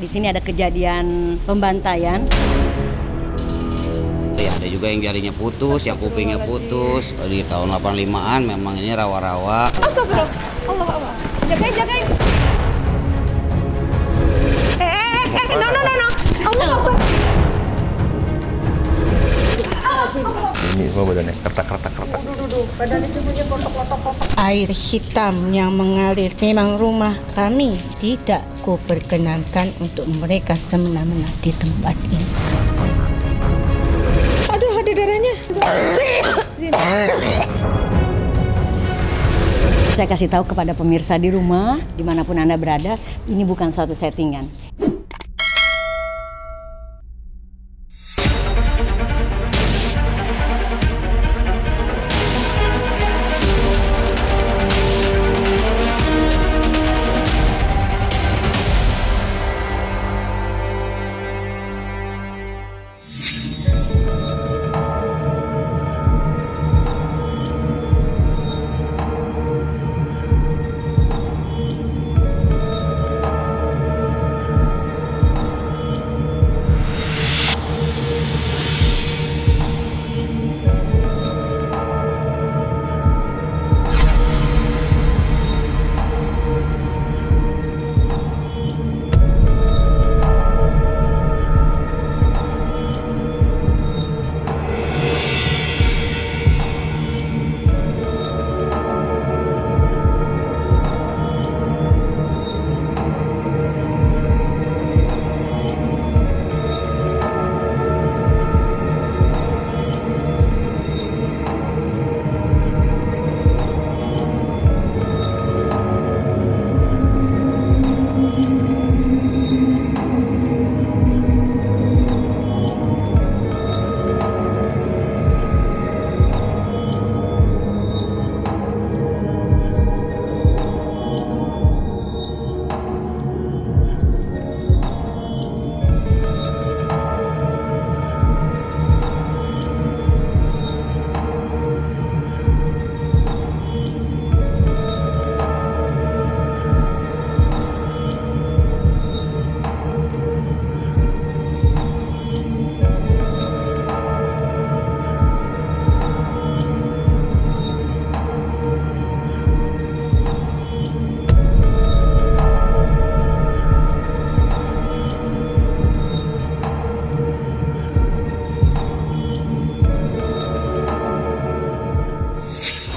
Di sini ada kejadian pembantaian. Ya, ada juga yang jarinya putus, yang kupingnya putus. Di tahun 85-an memang ini rawa-rawa. Astagfirullah. Allah. Jagain. No. Allah. Ini semua badannya kertak. Badannya semuanya kotak-kotak. Air hitam yang mengalir, memang rumah kami tidak kuperkenankan untuk mereka semena-mena di tempat ini. Aduh, ada darahnya. Saya kasih tahu kepada pemirsa di rumah, dimanapun Anda berada, ini bukan suatu settingan.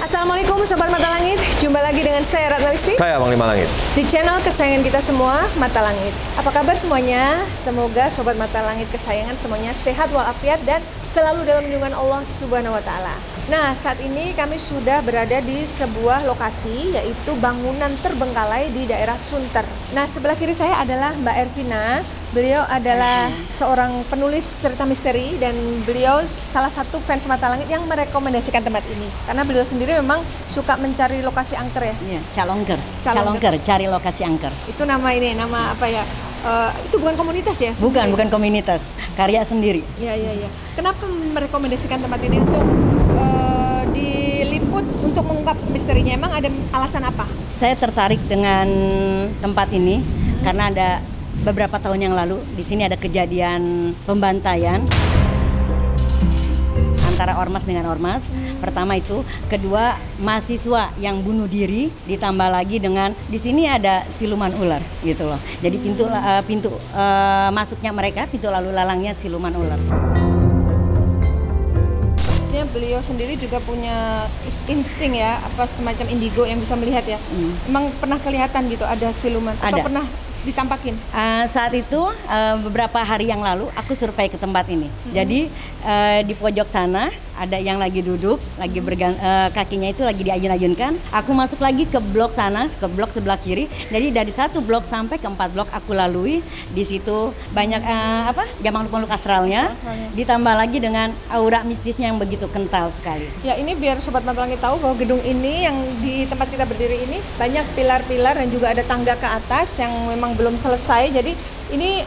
Assalamualaikum Sobat Mata Langit, jumpa lagi dengan saya Ratna Listi. Saya Bang Lima Langit. Di channel kesayangan kita semua, Mata Langit. Apa kabar semuanya? Semoga Sobat Mata Langit kesayangan semuanya sehat walafiat dan selalu dalam lindungan Allah Subhanahu wa Ta'ala. Nah, saat ini kami sudah berada di sebuah lokasi, yaitu bangunan terbengkalai di daerah Sunter. Nah, sebelah kiri saya adalah Mbak Ervina. Beliau adalah seorang penulis cerita misteri dan beliau salah satu fans Mata Langit yang merekomendasikan tempat ini. Karena beliau sendiri memang suka mencari lokasi angker ya? Iya, calongker, cari lokasi angker. Itu nama ini, nama apa ya? Itu bukan komunitas ya? Bukan komunitas, karya sendiri. Iya. Kenapa merekomendasikan tempat ini untuk diliput untuk mengungkap misterinya? Emang ada alasan apa? Saya tertarik dengan tempat ini karena ada beberapa tahun yang lalu di sini ada kejadian pembantaian antara ormas dengan ormas. Pertama itu, kedua mahasiswa yang bunuh diri, ditambah lagi dengan di sini ada siluman ular gitu loh. Jadi pintu masuknya mereka, pintu lalu lalangnya siluman ular. Beliau sendiri juga punya insting ya, apa semacam indigo yang bisa melihat ya. Emang pernah kelihatan gitu ada siluman atau pernah ditampakin? Saat itu beberapa hari yang lalu aku survei ke tempat ini. Jadi di pojok sana ada yang lagi duduk, lagi kakinya itu lagi diayun-ayunkan. Aku masuk lagi ke blok sana, ke blok sebelah kiri. Jadi dari 1 blok sampai ke 4 blok aku lalui. Di situ banyak jamak makhluk astralnya, ditambah lagi dengan aura mistisnya yang begitu kental sekali. Ya, ini biar Sobat Mata Langit tahu bahwa gedung ini yang di tempat kita berdiri ini banyak pilar-pilar dan juga ada tangga ke atas yang memang belum selesai. Jadi ini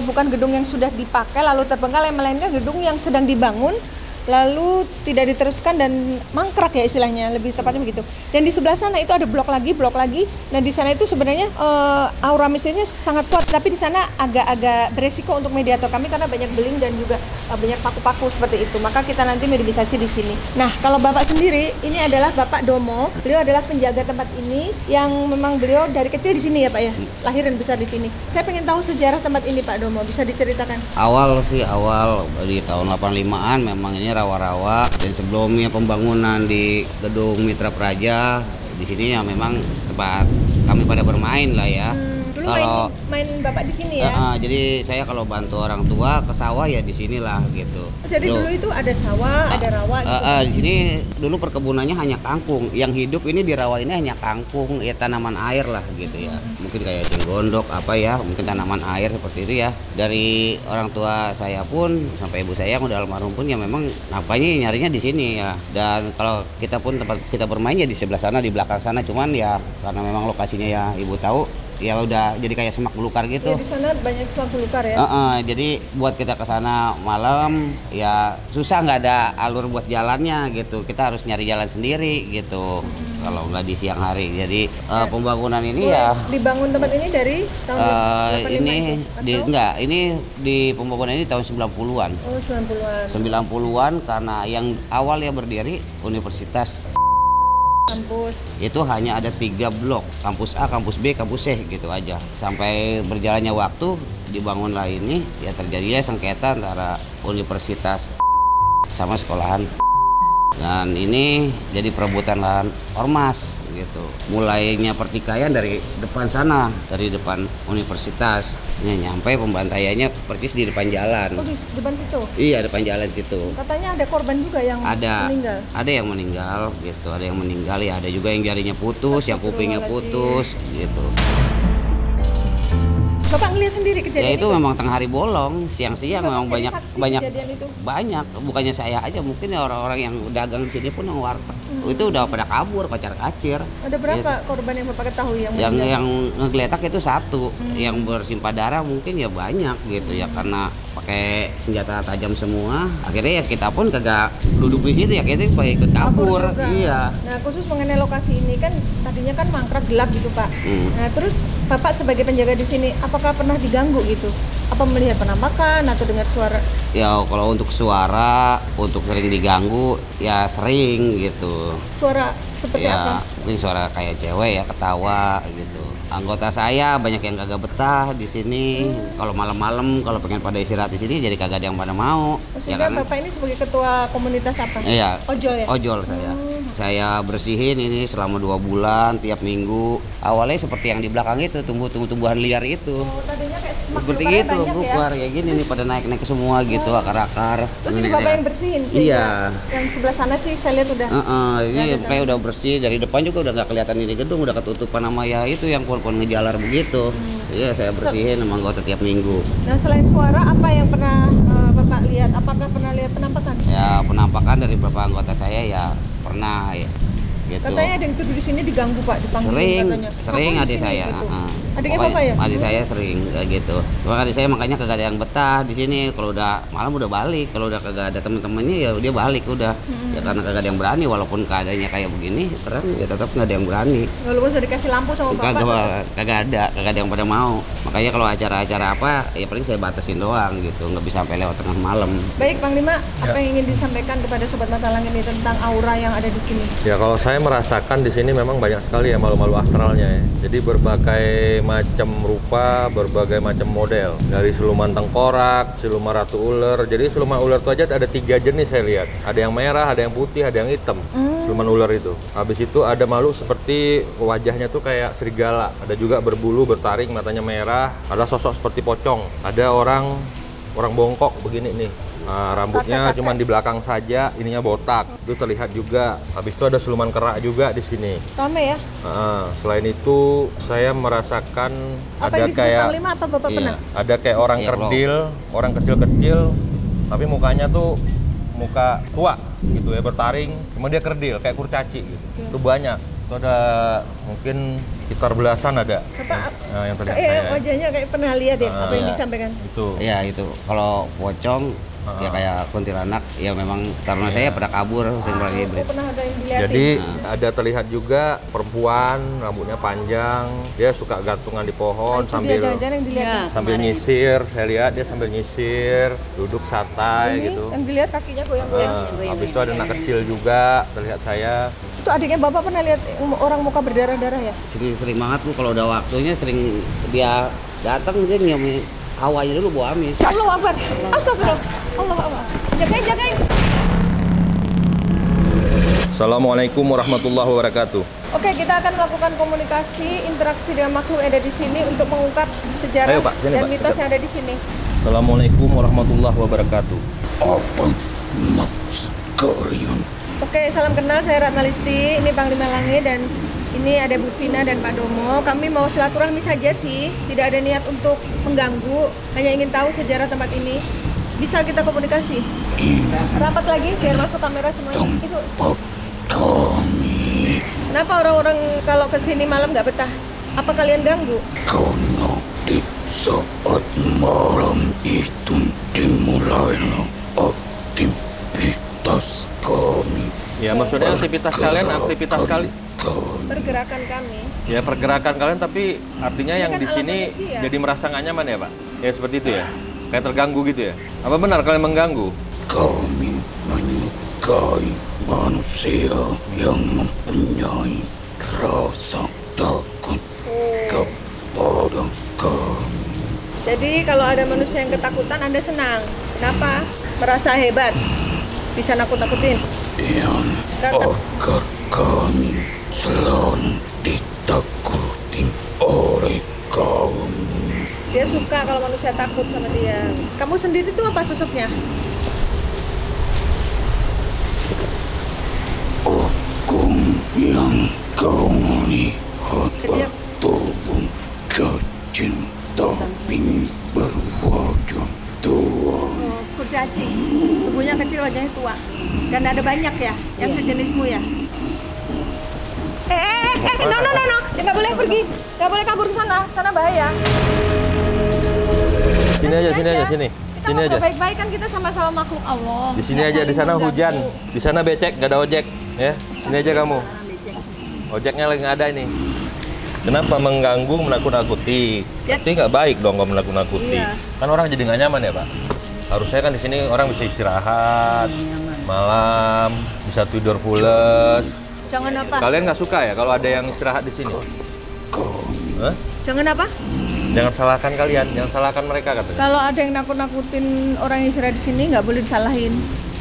bukan gedung yang sudah dipakai lalu terbengkalai, melainkan gedung yang sedang dibangun lalu tidak diteruskan dan mangkrak ya istilahnya, lebih tepatnya begitu. Dan di sebelah sana itu ada blok lagi. Dan di sana itu sebenarnya aura mistisnya sangat kuat, tapi di sana agak-agak beresiko untuk mediator kami karena banyak beling dan juga banyak paku-paku seperti itu. Maka kita nanti mediasi di sini. Nah, kalau Bapak sendiri, ini adalah Bapak Domo. Beliau adalah penjaga tempat ini yang memang beliau dari kecil di sini ya Pak ya, lahir dan besar di sini. Saya pengen tahu sejarah tempat ini Pak Domo, bisa diceritakan? Awal di tahun 85-an memang ini rawa-rawa, dan sebelumnya pembangunan di gedung Mitra Praja di sini ya memang tempat kami pada bermain lah ya. Dulu main Bapak di sini ya? Jadi saya kalau bantu orang tua ke sawah ya di sinilah gitu. Jadi dulu itu ada sawah, ada rawa gitu. Di sini dulu perkebunannya hanya kangkung. Yang hidup ini di rawa ini hanya kangkung, ya tanaman air lah gitu ya. Mungkin kayak cenggondok apa ya, mungkin tanaman air seperti itu ya. Dari orang tua saya pun sampai ibu saya yang udah almarhum pun ya memang nampaknya nyarinya di sini ya. Dan kalau kita pun tempat kita bermain ya di sebelah sana, di belakang sana, cuman ya karena memang lokasinya ya ibu tahu, ya udah jadi kayak semak belukar gitu. Ya, di sana banyak semak belukar ya. Jadi buat kita ke sana malam ya susah, nggak ada alur buat jalannya gitu. Kita harus nyari jalan sendiri gitu. Kalau nggak di siang hari. Jadi pembangunan ini ya dibangun tempat ini dari tahun 85 ini di pembangunan ini tahun 90-an. Oh, 90-an. 90-an karena yang awal ya berdiri Universitas Kampus. Itu hanya ada 3 blok, kampus A, kampus B, kampus C gitu aja. Sampai berjalannya waktu dibangunlah ini, ya terjadilah sengketa antara universitas sama sekolahan. Dan ini jadi perebutan lahan ormas gitu. Mulainya pertikaian dari depan sana, dari depan universitas. Ini nyampe pembantaiannya persis di depan jalan. Oh, di depan situ? Iya, depan jalan situ. Katanya ada korban juga yang meninggal? Ada yang meninggal gitu, ada yang meninggal ya, ada juga yang jarinya putus, yang kupingnya putus gitu. Bapak ngeliat sendiri kejadian ya itu memang tengah hari bolong, siang-siang memang banyak bukannya saya aja, mungkin ya orang-orang yang dagang di sini pun yang warteg itu udah pada kabur, pacar kacir. Ada berapa korban yang Bapak ketahui yang ngegeletak itu satu, yang bersimpah darah mungkin ya banyak gitu ya, karena pakai senjata tajam semua. Akhirnya ya kita pun kagak duduk di situ ya, kita ikut kabur. Iya. Nah, khusus mengenai lokasi ini kan tadinya kan mangkrak gelap gitu Pak. Nah, terus Bapak sebagai penjaga di sini apakah pernah diganggu gitu? Apa melihat penampakan atau dengar suara? Ya kalau untuk suara, untuk sering diganggu ya sering gitu. Suara seperti apa? Mungkin suara kayak cewek ya, ketawa gitu. Anggota saya banyak yang kagak betah di sini. Kalau malam-malam kalau pengen pada istirahat di sini jadi kagak ada yang pada mau. Sehingga ya kan? Bapak ini sebagai ketua komunitas apa? Iya. Ojol ya? Ojol saya. Saya bersihin ini selama 2 bulan tiap minggu. Awalnya seperti yang di belakang itu, tumbuhan liar itu. Oh, tadinya kayak seperti itu, bubar ya gini nih pada naik-naik semua gitu, akar-akar. Terus ini Bapak yang bersihin sih? Iya. Yang sebelah sana sih saya lihat udah. Ini kayak udah bersih, dari depan juga udah nggak kelihatan ini gedung, udah ketutupan sama ya itu yang pohon-pohon ngejalar begitu. Iya, saya bersihin sama anggota tiap minggu. Nah, selain suara apa yang pernah Bapak lihat? Apakah pernah lihat penampakan? Ya, penampakan dari beberapa anggota saya ya pernah ya. Gitu. Katanya ada yang tidur di sini diganggu Pak, dipanggil katanya. Sering adik saya. Gitu. Adiknya Bapak ya? Adik saya sering kayak gitu. Cuma adik saya makanya kagak ada yang betah di sini. Kalau udah malam udah balik. Kalau udah kagak ada temen-temennya ya dia balik udah. Ya karena kagak ada yang berani, walaupun keadaannya kayak begini, terang ya tetap nggak ada yang berani. Walaupun sudah dikasih lampu sama Bapak. Kagak ada yang pada mau. Makanya kalau acara-acara apa ya paling saya batasin doang gitu, nggak bisa sampai lewat tengah malam. Baik Panglima, apa yang ingin disampaikan kepada Sobat Mata Langit ini tentang aura yang ada di sini? Ya kalau saya merasakan di sini memang banyak sekali ya malu-malu astralnya ya. Jadi berbagai macam rupa, berbagai macam model. Dari siluman tengkorak, siluman ratu ular. Jadi siluman ular itu aja ada 3 jenis saya lihat. Ada yang merah, ada yang putih, ada yang hitam. Siluman ular itu. Habis itu ada makhluk seperti wajahnya tuh kayak serigala. Ada juga berbulu, bertaring, matanya merah. Ada sosok seperti pocong. Ada orang bongkok begini nih. Nah, rambutnya cuma di belakang saja, ininya botak. Itu terlihat juga. Habis itu ada siluman kerak juga di sini. Rame ya? Selain itu saya merasakan apa ada yang kayak Panglima, apa Bapak pernah? Ada kayak orang kerdil, orang kecil-kecil, tapi mukanya tuh muka tua gitu ya, bertaring. Cuma dia kerdil kayak kurcaci gitu. Itu banyak. Itu ada mungkin sekitar belasan ada. Bapak, yang terlihat saya. Wajahnya kayak pernah lihat ya, apa yang disampaikan? Itu. Ya itu, kalau pocong Ya kayak kuntilanak, ya memang karena saya pada kabur sering lagi Oh, pernah ada yang dilihatin? Jadi ada terlihat juga perempuan rambutnya panjang, dia suka gantungan di pohon itu sambil dia jangan-jangan yang dilihatin. Ya. sambil nyisir. Saya lihat dia sambil nyisir, duduk santai Ini gitu. yang dilihat kakinya goyang-goyang. Habis itu ada anak kecil juga terlihat saya. Itu adiknya Bapak pernah lihat orang muka berdarah-darah ya? sering banget Bu, kalau udah waktunya sering dia datang dia nyium hawanya dulu bawa amis. Allah Akbar. Astagfirullah. Allah Akbar. Jagain. Assalamualaikum warahmatullahi wabarakatuh. Oke, kita akan melakukan komunikasi, interaksi dengan makhluk yang ada di sini untuk mengungkap sejarah Ayo, Pak. Sini, dan Pak. mitos yang ada di sini. Assalamualaikum warahmatullahi wabarakatuh. Apa maksud kalian? Oke, salam kenal. Saya Ratna Listi. Ini Panglima Langit dan ini ada Bu Vina dan Pak Domo. Kami mau silaturahmi saja sih, tidak ada niat untuk mengganggu, hanya ingin tahu sejarah tempat ini. Bisa kita komunikasi? Rapat lagi biar masuk kamera semuanya. Itu. Tempat kami Kenapa orang-orang kalau kesini malam nggak betah? Apa kalian ganggu? karena di saat malam itu dimulailah aktivitas kami. Ya maksudnya aktivitas kalian, aktivitas kali. Pergerakan kami. Ya pergerakan kalian, tapi artinya Ini yang kan di alam sini manusia. jadi merasa nggak nyaman ya Pak? Ya seperti itu ya? Kayak terganggu gitu ya? Apa benar kalian mengganggu? Kami menyukai manusia yang mempunyai rasa takut kepada kami. Jadi kalau ada manusia yang ketakutan, Anda senang. Kenapa? Merasa hebat. Bisa nakut-nakutin. Yang Kata- agar kami selalu ditakuti oleh kaum. Dia suka kalau manusia takut sama dia. Kamu sendiri tuh apa sosoknya? Hukum yang kau lihat bertubuh kecil tapi berwajah tua. Oh, kurcaci. Tubuhnya kecil, wajahnya tua. Dan ada banyak ya yang sejenismu ya? No. Ya, nggak boleh pergi. Nggak boleh kabur ke sana. Sana bahaya. Sini aja, sini aja, sini. Kita Sini mau aja. baik-baik kan kita sama-sama makhluk Allah. Di sini Nggak aja, di saling sana mengganggu. hujan. Di sana becek, nggak ada ojek. Ya, sini aja kamu. Ojeknya lagi nggak ada ini. Kenapa mengganggu, menakut-nakuti? Ya. Berarti nggak baik dong kalau menakut-nakuti. Iya. Kan orang jadi nggak nyaman ya Pak. Harusnya kan di sini orang bisa istirahat, malam, bisa tidur pules. Jangan apa? Kalian nggak suka ya kalau ada yang istirahat di sini? Hah? Jangan apa? Jangan salahkan kalian, jangan salahkan mereka katanya. Kalau ada yang nakut-nakutin orang yang istirahat di sini nggak boleh disalahin.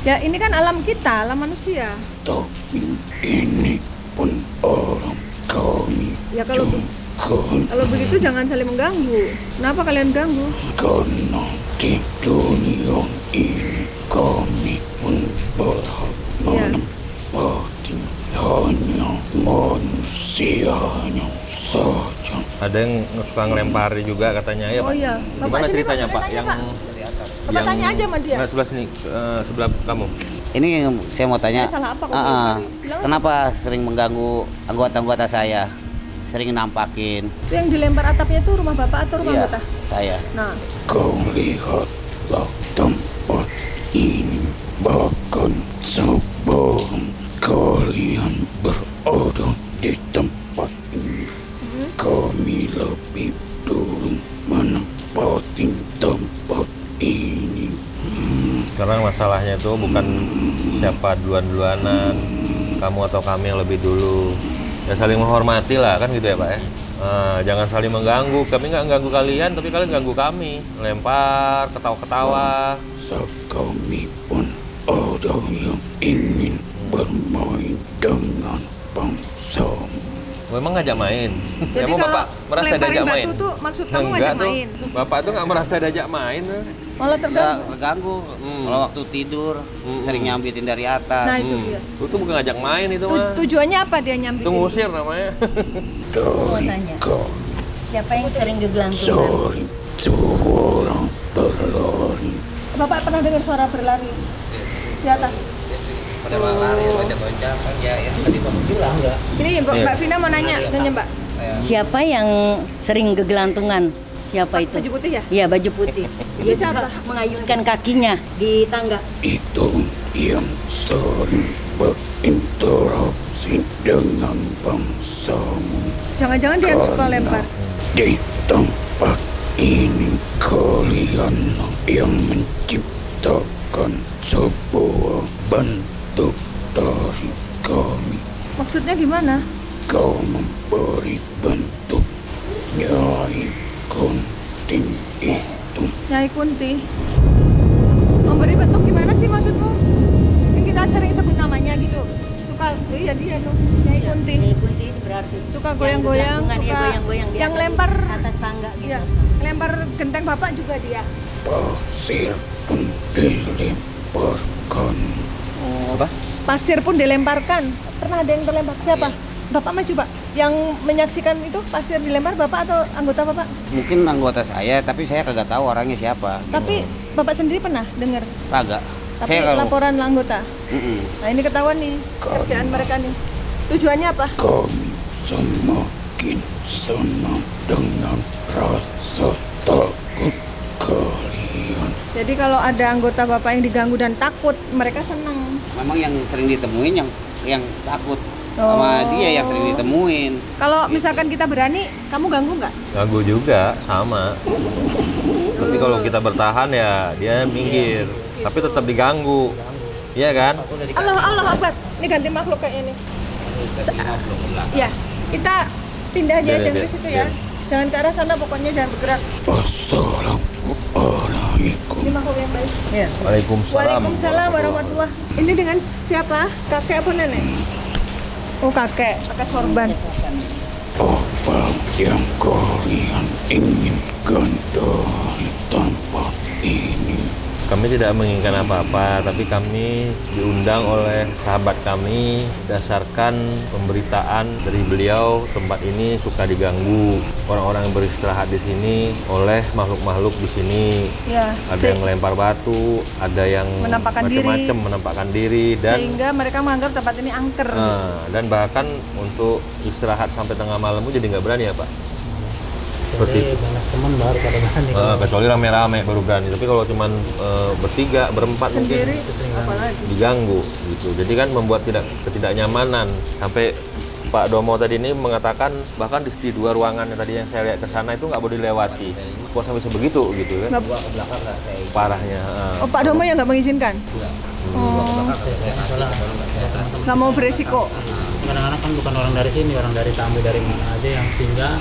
Ya ini kan alam kita, alam manusia. Tapi ini pun orang kami Ya kalau begitu jangan saling mengganggu. Kenapa kalian ganggu? karena di dunia ini kami pun berhak Iya. menempati hanya manusianya saja. Ada yang suka ngelempari juga katanya ya Oh Pak. iya. Bapak Gimana sini, ceritanya Pak, Pak? tanya, Yang Pak. Bapak tanya aja sama dia. Nah, sebelah sini, sebelah kamu. Ini yang saya mau tanya, Saya salah apa kalau dilempari? Silakan. kenapa sering mengganggu anggota-anggata saya? Sering nampakin. Itu yang dilempar atapnya itu rumah Bapak atau rumah Iya, anggota? saya. Nah, Kau lihatlah tempat ini, bahkan sebelum kalian berada di tempat ini, kami lebih dulu menempati tempat ini. Sekarang masalahnya itu bukan siapa duluan-duluanan, kamu atau kami yang lebih dulu. Ya saling menghormati lah kan gitu ya Pak ya. Jangan saling mengganggu. Kami nggak ganggu kalian, tapi kalian ganggu kami. Lempar, ketawa-ketawa. Sekami pun ada yang ingin bermain dengan bangsamu. Memang ngajak main. jadi Emang kalau Bapak merasa ngelemparin diajak main? batu tuh maksud kamu Enggak ngajak tuh. main? Bapak tuh nggak merasa diajak main. Malah Nggak terganggu. terganggu. Kalau waktu tidur sering nyambitin dari atas. Nah itu dia. Itu bukan ngajak main itu mah. Tujuannya apa dia nyambi? Itu ngusir namanya. Dari tanya. kami Siapa yang sering gegelantungan? cari suara berlari. Bapak pernah dengar suara berlari di atas? Pada lari, loncat-loncat kan ya yang tadi Bapak bilang ya. Ini Mbak Iya. Vina mau nanya, tanya Mbak. Siapa yang sering gegelantungan Siapa itu? Baju putih ya? Iya, baju putih. Dia Siapa? juga mengayunkan kakinya di tangga. Itu yang sering berinteraksi dengan bangsamu. Jangan-jangan dia yang suka lempar. Di tempat ini kalian yang menciptakan sebuah bentuk dari kami. Maksudnya gimana? Kau memberi bentuk Nyai Kunti itu. Nyai Kunti. Memberi bentuk gimana sih maksudmu? Yang kita sering sebut namanya gitu. Suka, oh iya dia tuh, Nyai Kunti. Nyai Kunti itu berarti Suka goyang-goyang, yang suka goyang-goyang di yang atas- lempar atas tangga gitu. Iya, lempar genteng bapak juga dia. Pasir pun dilemparkan. Apa? Pasir pun dilemparkan. Pernah ada yang terlempar? Siapa? Bapak maju pak. Yang menyaksikan itu pasir dilempar bapak atau anggota bapak? Mungkin anggota saya, tapi saya kagak tahu orangnya siapa. Tapi bapak sendiri pernah dengar? Kagak. Tapi Saya kalau laporan anggota. Mm-mm. Nah ini ketahuan nih kerjaan mereka nih. Tujuannya apa? Kami semakin senang dengan rasa takut kalian. Jadi kalau ada anggota bapak yang diganggu dan takut, mereka senang. memang yang sering ditemuin yang takut sama dia yang sering ditemuin. Kalau misalkan kita berani, kamu ganggu nggak? Ganggu juga, sama. Tapi kalau kita bertahan ya dia minggir, tapi tetap diganggu. Iya kan? Allah Akbar. Ini ganti makhluk kayaknya nih. Ya, kita pindah aja Biar, ke biar, situ ya. biar. Jangan ke arah sana, pokoknya jangan bergerak. Assalamualaikum. Ini makhluk yang baik. Waalaikumsalam. Waalaikumsalam warahmatullah. Ini dengan siapa? Kakek apa nenek? Oh kakek, pakai sorban. Apa yang kalian inginkan dari tempat ini? Kami tidak menginginkan apa-apa, tapi kami diundang oleh sahabat kami berdasarkan pemberitaan dari beliau. Tempat ini suka diganggu orang-orang yang beristirahat di sini oleh makhluk-makhluk di sini. Ya. Ada yang lempar batu, ada yang Menampakkan diri. macam-macam menampakkan diri dan Sehingga mereka menganggap tempat ini angker. dan bahkan untuk istirahat sampai tengah malam pun jadi nggak berani ya Pak. Seperti itu. Banyak teman baru pada berani. Kecuali rame-rame baru berani. Tapi kalau cuman bertiga, berempat Sendiri, mungkin apalagi. diganggu gitu. Jadi kan membuat ketidaknyamanan. Sampai Pak Domo tadi ini mengatakan bahkan di dua ruangan yang tadi yang saya lihat ke sana itu nggak boleh dilewati. Kok sampai sebegitu gitu kan? Parahnya. Oh Pak Domo yang nggak mengizinkan? Nggak mau beresiko? Kadang-kadang kan bukan orang dari sini, orang dari tamu dari mana aja yang singgah.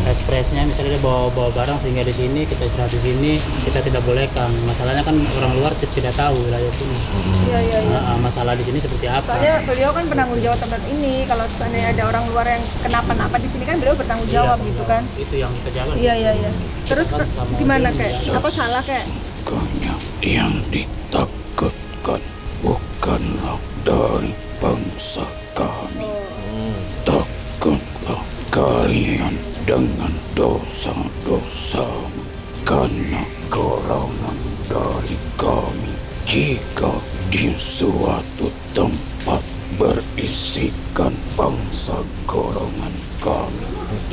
Ekspresnya misalnya dia bawa barang sehingga di sini kita istirahat di sini kita tidak bolehkan. Masalahnya kan orang luar tidak tahu wilayah sini. Iya. Masalah di sini seperti apa? Soalnya beliau kan penanggung jawab tempat ini. Kalau seandainya ada orang luar yang kenapa-napa di sini kan beliau bertanggung jawab gitu kan? Itu yang kita jaga. Iya. Terus gimana kek? Apa salah kek? Sesungguhnya yang ditakutkan bukanlah dari bangsa kami. Takutlah kalian dengan dosa-dosamu karena golongan dari kami. Jika di suatu tempat berisikan bangsa golongan kami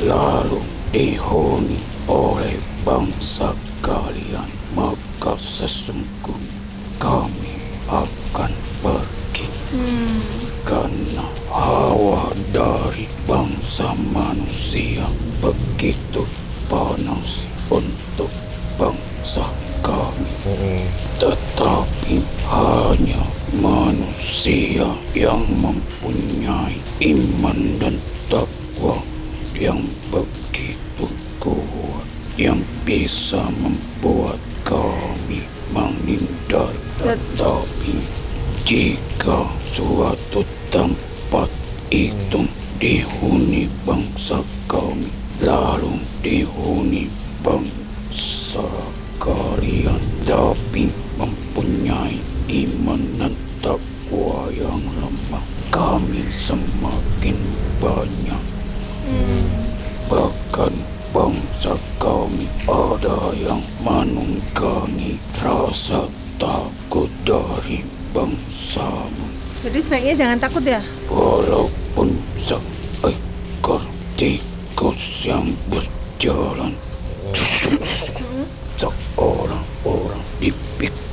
lalu dihuni oleh bangsa kalian, maka sesungguhnya kami akan pergi. Karena hawa dari bangsa manusia begitu panas untuk bangsa kami. Tetapi hanya manusia yang mempunyai iman dan takwa yang begitu kuat yang bisa membuat kami menghindar. Tetapi jika suatu tempat itu dihuni bangsa kami, lalu dihuni bangsa kalian, tapi mempunyai iman dan takwa yang lemah, kami semakin banyak. Bahkan bangsa kami ada yang menunggangi rasa takut dari bangsamu. Jadi sebaiknya jangan takut ya? Walaupun seekor tikus yang berjalan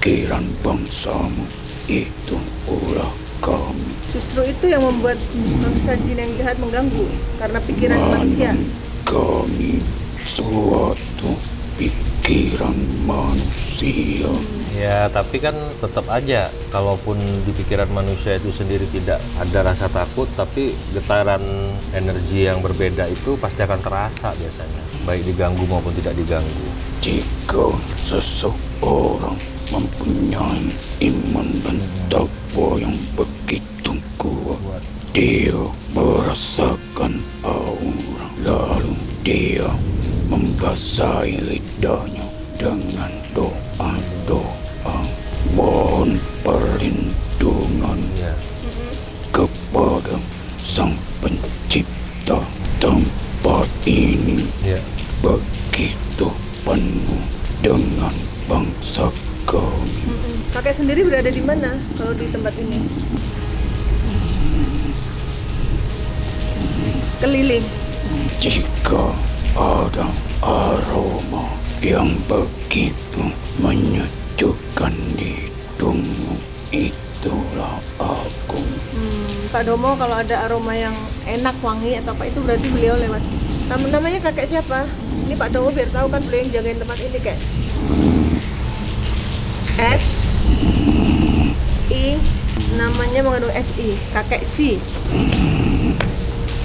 pikiran bangsamu itu ulah kami. Justru itu yang membuat bangsa jin yang jahat mengganggu karena pikiran manusia. Kami suatu pikiran manusia. Ya, tapi kan tetap aja, kalaupun di pikiran manusia itu sendiri tidak ada rasa takut, tapi getaran energi yang berbeda itu pasti akan terasa biasanya, baik diganggu maupun tidak diganggu. Jika seseorang mempunyai iman dan takwa yang begitu kuat, dia merasakan aura, lalu dia membasahi lidahnya dengan doa-doa, mohon perlindungan kepada Sang Pencipta. Tempat ini begitu penuh dengan bangsa kami. Kakek sendiri berada di mana kalau di tempat ini? Keliling. Jika ada aroma yang begitu menyejukkan di hidungmu, itulah aku. Pak Domo, kalau ada aroma yang enak, wangi atau apa itu berarti beliau lewat. Namanya kakek siapa? Ini Pak Domo biar tahu kan beliau yang jagain tempat ini, kek. S-I, namanya mengandung S-I, kakek Si.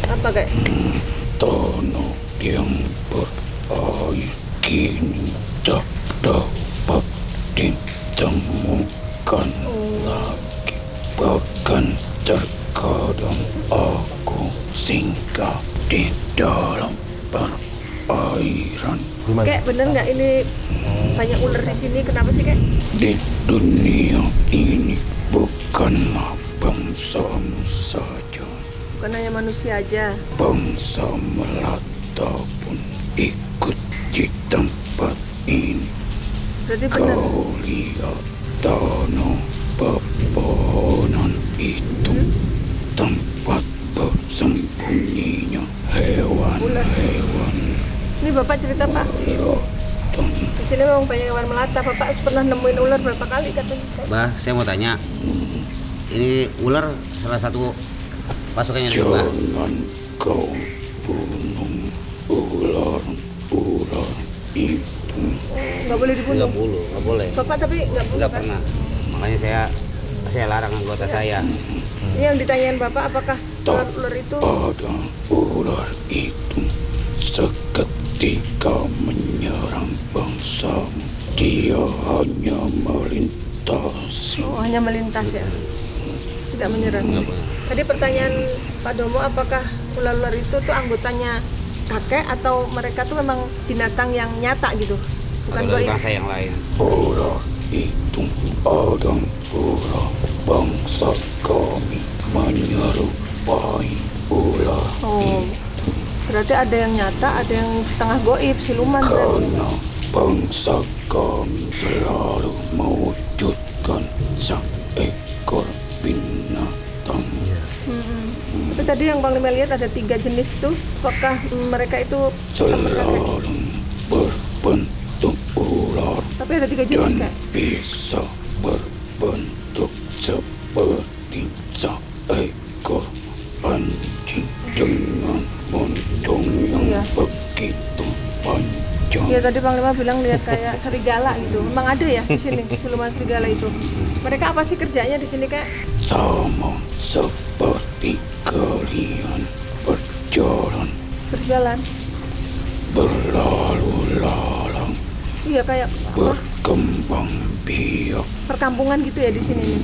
Apa, kek? Tanah yang berair kini tak dapat ditemukan lagi. Bahkan terkadang aku singgah di dalam perairan. Kek, bener nggak ini banyak ular di sini? Kenapa sih, kek? Di dunia ini bukanlah bangsamu saja, Bukan hanya manusia aja. bangsa Melata pun ikut di tempat ini. Berarti benar. Kau lihat tanah pepohonan itu, tempat bersembunyinya hewan-hewan Ini Bapak cerita, Pak. melata. Di sini memang banyak hewan melata. Bapak pernah nemuin ular berapa kali katanya? Bah, saya mau tanya, ini ular salah satu pasukannya juga. Jangan kau bunuh ular itu. Nggak boleh dibunuh. Nggak boleh. Bapak tapi nggak bunuh, Nggak kan? pernah. Makanya saya larang anggota saya. Ini yang ditanyain Bapak, apakah ular itu? Pada ular itu seketika menyerang bangsamu, dia hanya melintasi. Oh, hanya melintas ya? Tidak menyerang. Tadi pertanyaan Pak Domo, apakah ular-ular itu tuh anggotanya kakek atau mereka tuh memang binatang yang nyata gitu? Bukan Atau dari goib. bangsa yang lain. Ular itu ada ular bangsa kami menyerupai ular Oh, berarti ada yang nyata, ada yang setengah goib, siluman berarti. karena bangsa kami selalu mewujudkan seekor binatang. Tapi tadi yang Bang Lima lihat ada 3 jenis tuh. Apakah mereka itu sama kakek? Selalu berbentuk ular Tapi ada 3 jenis, dan Kak. bisa berbentuk seperti seekor anjing dengan moncong yang Iya. begitu panjang. Ya tadi Bang Lima bilang lihat kayak serigala gitu. Memang ada ya di sini siluman serigala itu. Mereka apa sih kerjanya di sini, Kak? Sama seperti kalian Berjalan. berlalu lalang, Iya kayak berkembang biak. perkampungan gitu ya di sini nih.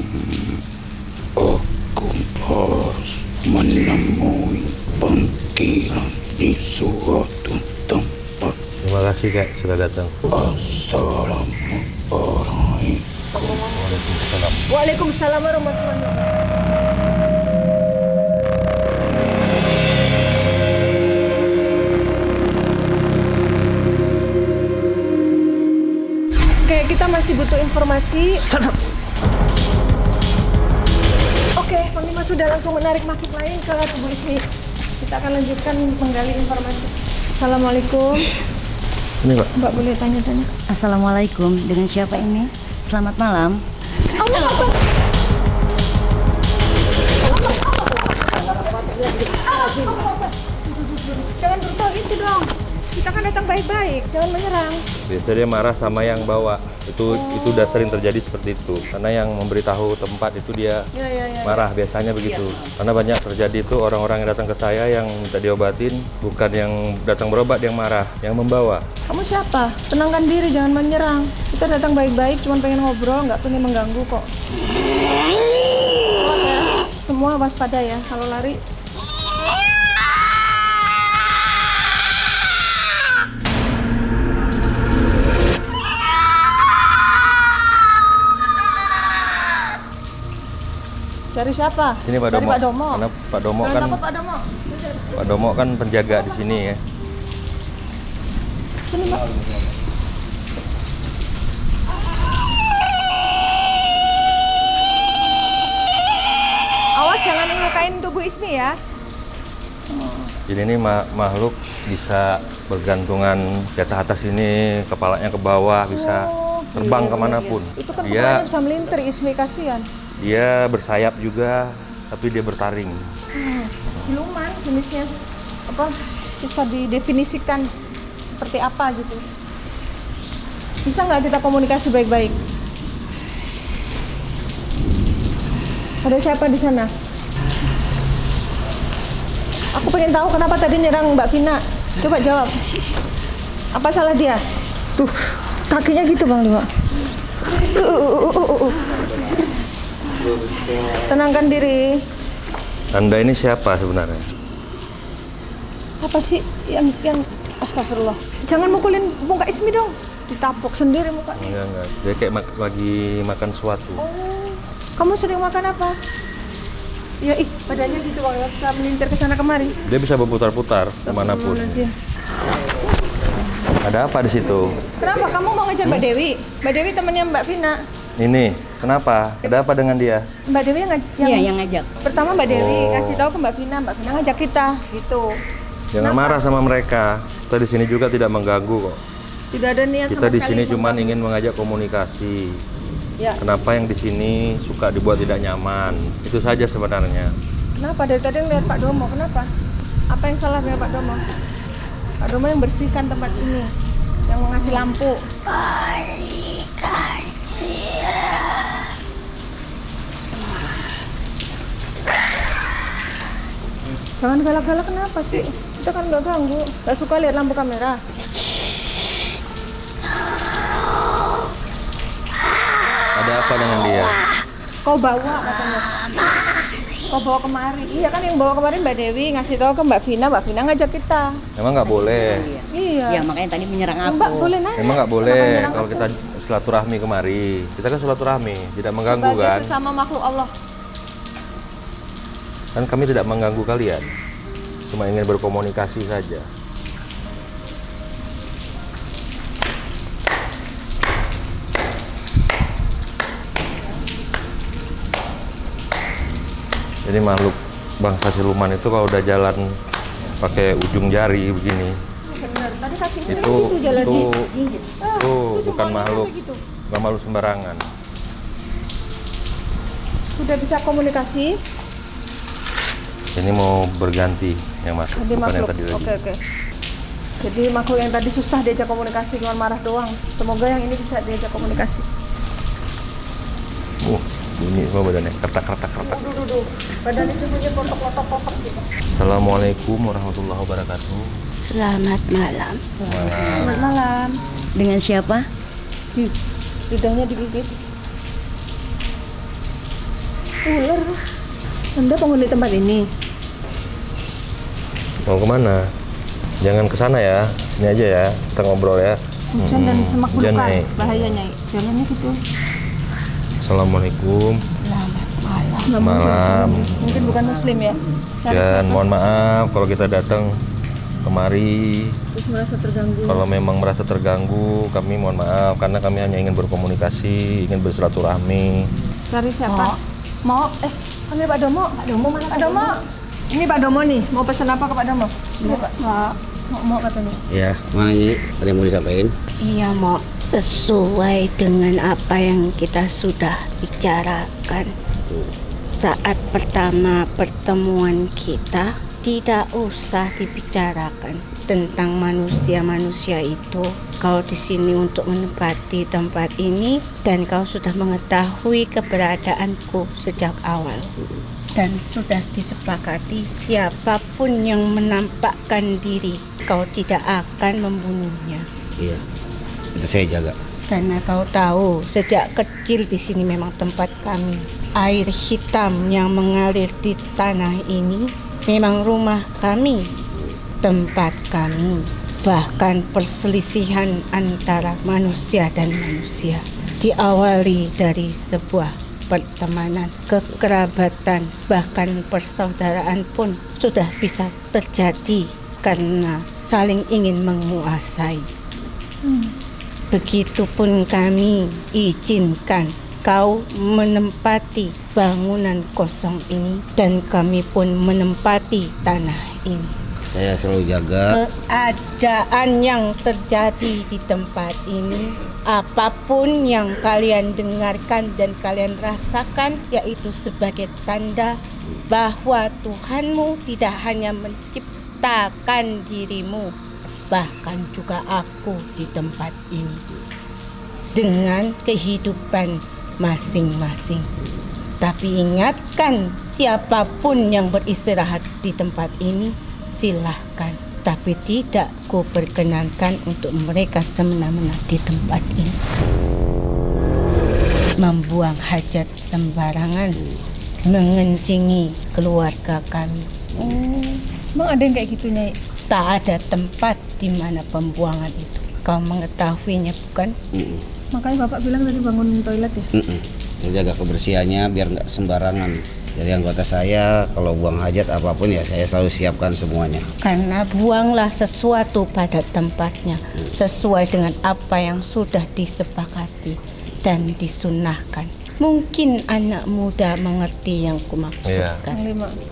Aku harus menemui panggilan di suatu tempat. Terima kasih Kak sudah datang. Assalamualaikum. Waalaikumsalam warahmatullahi wabarakatuh. Oke, kita masih butuh informasi. Oke, Panglima sudah langsung menarik makhluk lain ke tubuh Ismi. Kita akan lanjutkan menggali informasi. Assalamualaikum. Ini Pak. Mbak boleh tanya-tanya? Assalamualaikum, dengan siapa ini? Selamat malam. Jangan brutal itu dong. Kita kan datang baik-baik, jangan menyerang. Biasanya dia marah sama yang bawa. Itu udah sering terjadi seperti itu. Karena yang memberitahu tempat itu dia marah, biasanya begitu. Karena banyak terjadi itu orang-orang yang datang ke saya yang minta diobatin, bukan yang datang berobat yang marah, yang membawa. Kamu siapa? Tenangkan diri, jangan menyerang. Kita datang baik-baik, cuma pengen ngobrol, nggak pengen mengganggu kok. Awas ya, semua waspada ya. Kalau lari, cari siapa? Sini Pak Cari Domo. Pak Domo. Karena Pak Domo Jangan kan takut Pak Domo. Pak Domo kan penjaga di sini ya. Sini Mbak. Awas jangan ngelukain tubuh Ismi ya. Jadi ini makhluk bisa bergantungan di atas ini, kepalanya ke bawah, bisa terbang kemanapun. Itu kan Dia kepalanya bisa melintir, Ismi kasihan. dia bersayap juga, tapi dia bertaring. Siluman jenisnya apa? Susah didefinisikan seperti apa gitu. Bisa nggak kita komunikasi baik-baik? Ada siapa di sana? Aku pengen tahu kenapa tadi nyerang Mbak Vina. Coba jawab. Apa salah dia? Tuh, kakinya gitu Bang Lima. Tenangkan diri. Anda ini siapa sebenarnya? Apa sih yang astagfirullah. Jangan mukulin muka Ismi dong. Ditapuk sendiri muka. Enggak. Dia kayak lagi makan sesuatu. Oh, kamu sering makan apa? Ya, badannya gitu Bang, bisa melintir ke sana kemari. Dia bisa berputar-putar kemanapun. Ada apa di situ? Kenapa kamu mau ngejar Mbak Dewi? Mbak Dewi temannya Mbak Vina. Ini, kenapa? Ada apa dengan dia? Mbak Dewi yang Iya, yang ngajak. pertama Mbak Dewi kasih tahu ke Mbak Vina ngajak kita gitu. Jangan marah sama mereka. Kita di sini juga tidak mengganggu kok. Tidak ada niat Kita sama di sekali sini cuma mengganggu. ingin mengajak komunikasi. Ya. Kenapa yang di sini suka dibuat tidak nyaman? Itu saja sebenarnya. Kenapa dari tadi ngeliat Pak Domo? Kenapa? Apa yang salah dengan Pak Domo? Pak Domo yang bersihkan tempat ini, yang mengasih lampu. Jangan galak-galak, kenapa sih? Kita kan nggak ganggu, nggak suka lihat lampu kamera. Ada apa dengan dia? Kau bawa katanya. Kau bawa kemari. Iya kan yang bawa kemarin Mbak Dewi ngasih tahu ke Mbak Vina ngajak kita. Emang nggak boleh? Iya. Ya makanya tadi menyerang aku. Mbak boleh nanya. Emang nggak Kenapa boleh menyerang kalau aku? kita silaturahmi kemari. Kita kan silaturahmi, tidak mengganggu Sebagai kan? sesama makhluk Allah. Kan kami tidak mengganggu kalian. Cuma ingin berkomunikasi saja. Jadi makhluk bangsa siluman itu kalau udah jalan pakai ujung jari begini, Benar. Tadi kaki Ismi itu gitu jalan itu itu bukan cuma makhluk, gitu. bukan makhluk sembarangan. Sudah bisa komunikasi. Ini mau berganti yang masuk, Jadi bukan yang makhluk. tadi lagi. Oke. Jadi makhluk yang tadi susah diajak komunikasi cuma marah doang. Semoga yang ini bisa diajak komunikasi. Bunyi semua badannya, kertak. Duh. Badan itu punya kotak-kotak gitu. Assalamualaikum warahmatullahi wabarakatuh. Selamat malam. Selamat malam. Dengan siapa? Lidahnya digigit. Ular. Anda penghuni tempat ini. Mau kemana? Jangan ke sana ya, sini aja ya, kita ngobrol ya. Hujan dan semak Hujan, belukar. Nyai. Bahayanya jalannya gitu. Assalamualaikum. Selamat malam. Malam. Mungkin bukan muslim ya. Dan mohon maaf kalau kita datang kemari. Terus merasa terganggu. Kalau memang merasa terganggu, kami mohon maaf karena kami hanya ingin berkomunikasi, ingin bersilaturahmi. Cari siapa? Mau panggil Pak Domo. Pak Domo mana? Pak Domo. Ini Pak Domo nih. Mau pesan apa ke Pak Domo? Sini Pak. Mau katanya. Ya, mana Nyi? Ada yang mau disampaikan? Iya, mau Sesuai dengan apa yang kita sudah bicarakan saat pertama pertemuan kita, tidak usah dibicarakan tentang manusia-manusia itu. Kau di sini untuk menempati tempat ini dan kau sudah mengetahui keberadaanku sejak awal. Dan sudah disepakati siapapun yang menampakkan diri, kau tidak akan membunuhnya. Iya, itu saya jaga. Karena kau tahu, sejak kecil di sini memang tempat kami. Air hitam yang mengalir di tanah ini memang rumah kami, tempat kami. Bahkan perselisihan antara manusia dan manusia diawali dari sebuah pertemanan, kekerabatan, bahkan persaudaraan pun sudah bisa terjadi karena saling ingin menguasai. Begitupun kami izinkan kau menempati bangunan kosong ini dan kami pun menempati tanah ini. Saya selalu jaga. Keadaan yang terjadi di tempat ini, apapun yang kalian dengarkan dan kalian rasakan, yaitu sebagai tanda bahwa Tuhanmu tidak hanya menciptakan dirimu, bahkan juga aku di tempat ini dengan kehidupan masing-masing. Tapi ingatkan, siapapun yang beristirahat di tempat ini, silahkan. Tapi tidak kuperkenankan untuk mereka semena-mena di tempat ini. Membuang hajat sembarangan, mengencingi keluarga kami. Emang ada yang kayak gitu, Nyai? Tak ada tempat di mana pembuangan itu. Kau mengetahuinya bukan? Makanya Bapak bilang tadi bangun toilet ya? Saya jaga kebersihannya biar nggak sembarangan. Jadi anggota saya kalau buang hajat apapun ya saya selalu siapkan semuanya. Karena buanglah sesuatu pada tempatnya sesuai dengan apa yang sudah disepakati dan disunahkan. Mungkin anak muda mengerti yang kumaksudkan.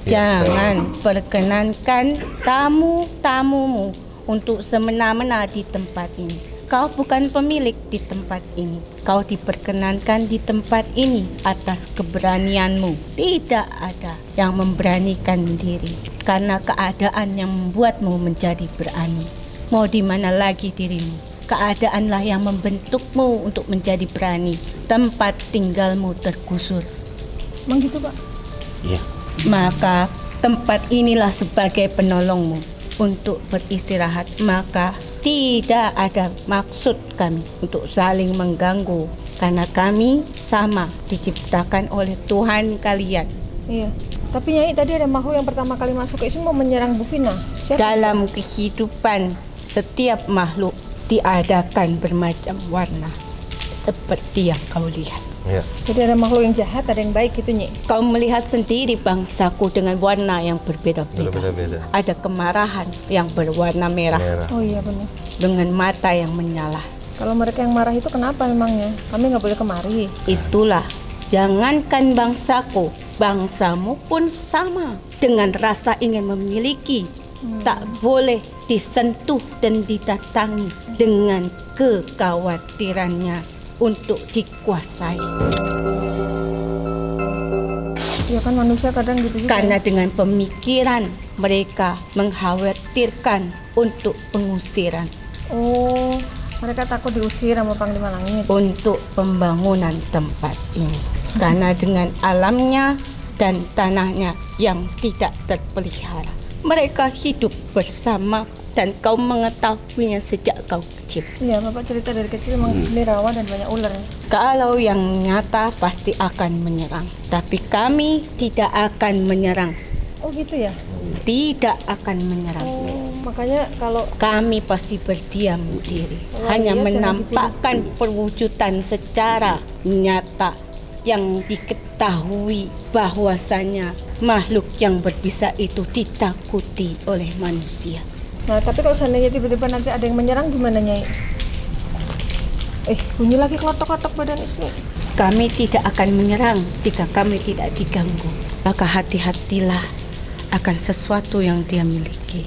Jangan perkenankan tamu-tamumu untuk semena-mena di tempat ini. Kau bukan pemilik di tempat ini. Kau diperkenankan di tempat ini atas keberanianmu. Tidak ada yang memberanikan diri karena keadaan yang membuatmu menjadi berani. Mau di mana lagi dirimu? Keadaanlah yang membentukmu untuk menjadi berani. Tempat tinggalmu tergusur. Emang gitu, Pak? Iya. Maka tempat inilah sebagai penolongmu untuk beristirahat. Maka tidak ada maksud kami untuk saling mengganggu karena kami sama diciptakan oleh Tuhan kalian. Iya. Tapi Nyai tadi ada makhluk yang pertama kali masuk ke sini mau menyerang Bu Vina. Siapa? Dalam kehidupan setiap makhluk diadakan bermacam warna seperti yang kau lihat. Ya. Jadi ada makhluk yang jahat, ada yang baik gitu, Nyai. Kau melihat sendiri bangsaku dengan warna yang berbeda-beda. Berbeda-beda. Ada kemarahan yang berwarna merah. Oh iya benar. Dengan mata yang menyala. Kalau mereka yang marah itu kenapa memangnya? Kami nggak boleh kemari. Itulah, jangankan bangsaku, bangsamu pun sama. Dengan rasa ingin memiliki, tak boleh disentuh dan didatangi dengan kekhawatirannya untuk dikuasai. Ya kan manusia kadang gitu juga. Karena dengan pemikiran mereka mengkhawatirkan untuk pengusiran. Oh, mereka takut diusir sama Panglima Langit. Untuk pembangunan tempat ini. Karena dengan alamnya dan tanahnya yang tidak terpelihara, mereka hidup bersama dan kau mengetahuinya sejak kau kecil. Iya, Bapak cerita dari kecil memang ini rawa dan banyak ular. Kalau yang nyata pasti akan menyerang, tapi kami tidak akan menyerang. Oh gitu ya? Tidak akan menyerang. Oh, makanya kalau Kami pasti berdiam diri, hanya iya, menampakkan perwujudan secara nyata yang diketahui bahwasanya makhluk yang berbisa itu ditakuti oleh manusia. Nah, tapi kalau seandainya tiba-tiba nanti ada yang menyerang gimana, Nyai? Bunyi lagi klotok-klotok badan istri. Kami tidak akan menyerang jika kami tidak diganggu. Maka hati-hatilah akan sesuatu yang dia miliki.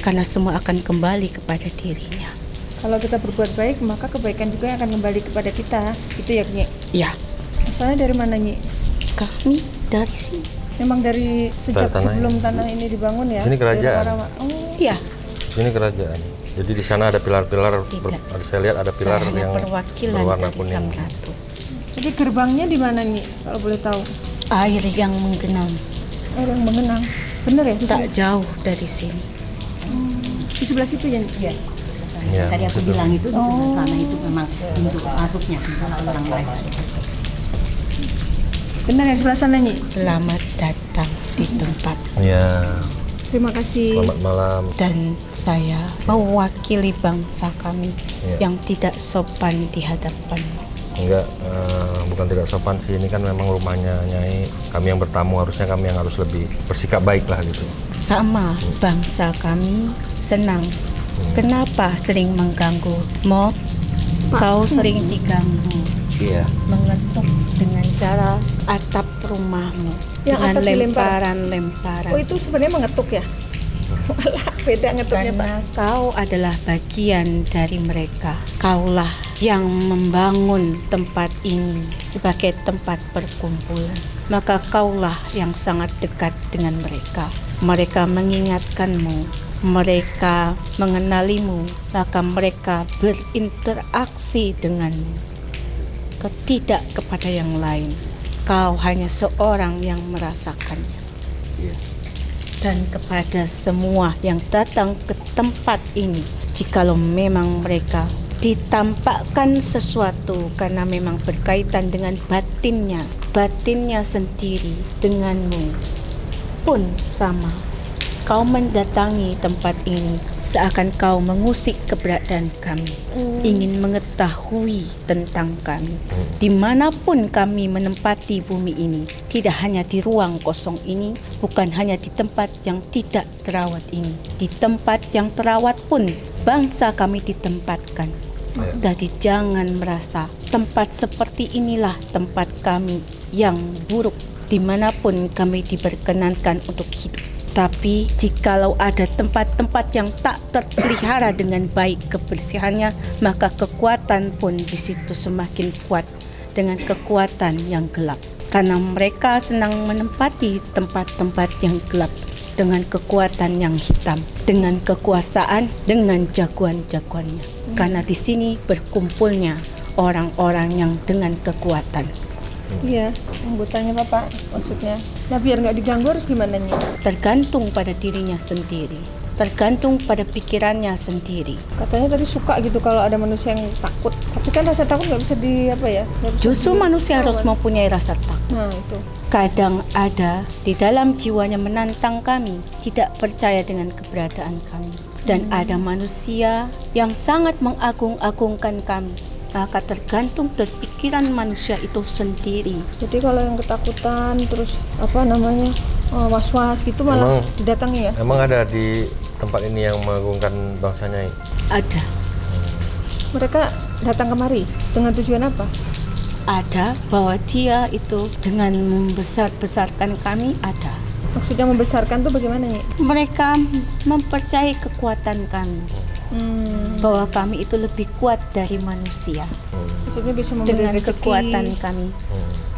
Karena semua akan kembali kepada dirinya. Kalau kita berbuat baik, maka kebaikan juga akan kembali kepada kita. Itu ya, Nyi? Ya, Asalnya dari mana, Nyi? kami dari sini. Memang dari sejak tanah sebelum tanah ini dibangun ya? Ini kerajaan. Dari oh, Ya, Ini kerajaan. Jadi di sana ada pilar-pilar. Tidak. Saya lihat ada pilar saya hanya yang perwakilan berwarna dari kuning. Sang Ratu. jadi gerbangnya di mana, Nyi? Kalau boleh tahu. Air yang menggenang Air yang mengenang. Bener ya? Di tak sini? jauh dari sini. Di sebelah situ ya, Nyi? Iya. Ya, Tadi aku betul. bilang itu di sebelah sana itu memang pintu masuknya misalnya orang mereka. Bener ya sebelah sana, Nyi? Selamat datang di tempat Ya, Terima kasih. selamat malam. dan saya mewakili bangsa kami Ya. yang tidak sopan di hadapanmu. Enggak, bukan tidak sopan sih. Ini kan memang rumahnya Nyai. Kami yang bertamu, harusnya kami yang harus lebih bersikap baik lah gitu. Sama bangsa kami senang. Kenapa sering mengganggu? Mo, kau sering diganggu, Iya. mengetuk dengan cara atap rumahmu Yang dengan atap dilempar. lemparan-lemparan. Oh, itu sebenarnya mengetuk ya? Walah, beda ngetuknya, Pak. Karena kau adalah bagian dari mereka. Kaulah yang membangun tempat ini sebagai tempat perkumpulan. Maka kaulah yang sangat dekat dengan mereka. Mereka mengingatkanmu, mereka mengenalimu, maka mereka berinteraksi denganmu. Tidak kepada yang lain. Kau hanya seorang yang merasakannya. Dan kepada semua yang datang ke tempat ini, jikalau memang mereka ditampakkan sesuatu karena memang berkaitan dengan batinnya sendiri denganmu pun sama. Kau mendatangi tempat ini seakan kau mengusik keberadaan kami, ingin mengetahui tentang kami. Dimanapun kami menempati bumi ini, tidak hanya di ruang kosong ini, bukan hanya di tempat yang tidak terawat ini, di tempat yang terawat pun bangsa kami ditempatkan. Jadi jangan merasa tempat seperti inilah tempat kami yang buruk, dimanapun kami diperkenankan untuk hidup. Tapi jikalau ada tempat-tempat yang tak terpelihara dengan baik kebersihannya, maka kekuatan pun di situ semakin kuat dengan kekuatan yang gelap. Karena mereka senang menempati tempat-tempat yang gelap dengan kekuatan yang hitam, dengan kekuasaan, dengan jagoan-jagoannya. Karena di sini berkumpulnya orang-orang yang dengan kekuatan. Iya, anggotanya Bapak maksudnya. Nah, biar nggak diganggu harus gimana, Nyi? Tergantung pada dirinya sendiri, tergantung pada pikirannya sendiri. Katanya tadi suka gitu kalau ada manusia yang takut. Tapi kan rasa takut nggak bisa di apa ya? Nggak bisa Justru di- manusia harus mempunyai rasa takut. Nah, itu. Kadang ada di dalam jiwanya menantang kami, tidak percaya dengan keberadaan kami. Dan ada manusia yang sangat mengagung-agungkan kami. Maka tergantung dari pikiran manusia itu sendiri. Jadi kalau yang ketakutan terus apa namanya was-was gitu malah Emang- didatangi ya? Emang ada di tempat ini yang mengagungkan bangsa Nyai? Ada, Mereka datang kemari dengan tujuan apa? ada bahwa dia itu dengan membesar-besarkan kami ada. Maksudnya membesarkan tuh bagaimana, Nyi? Mereka mempercayai kekuatan kami, bahwa kami itu lebih kuat dari manusia. Maksudnya bisa memberi Dengan rezeki. kekuatan kami,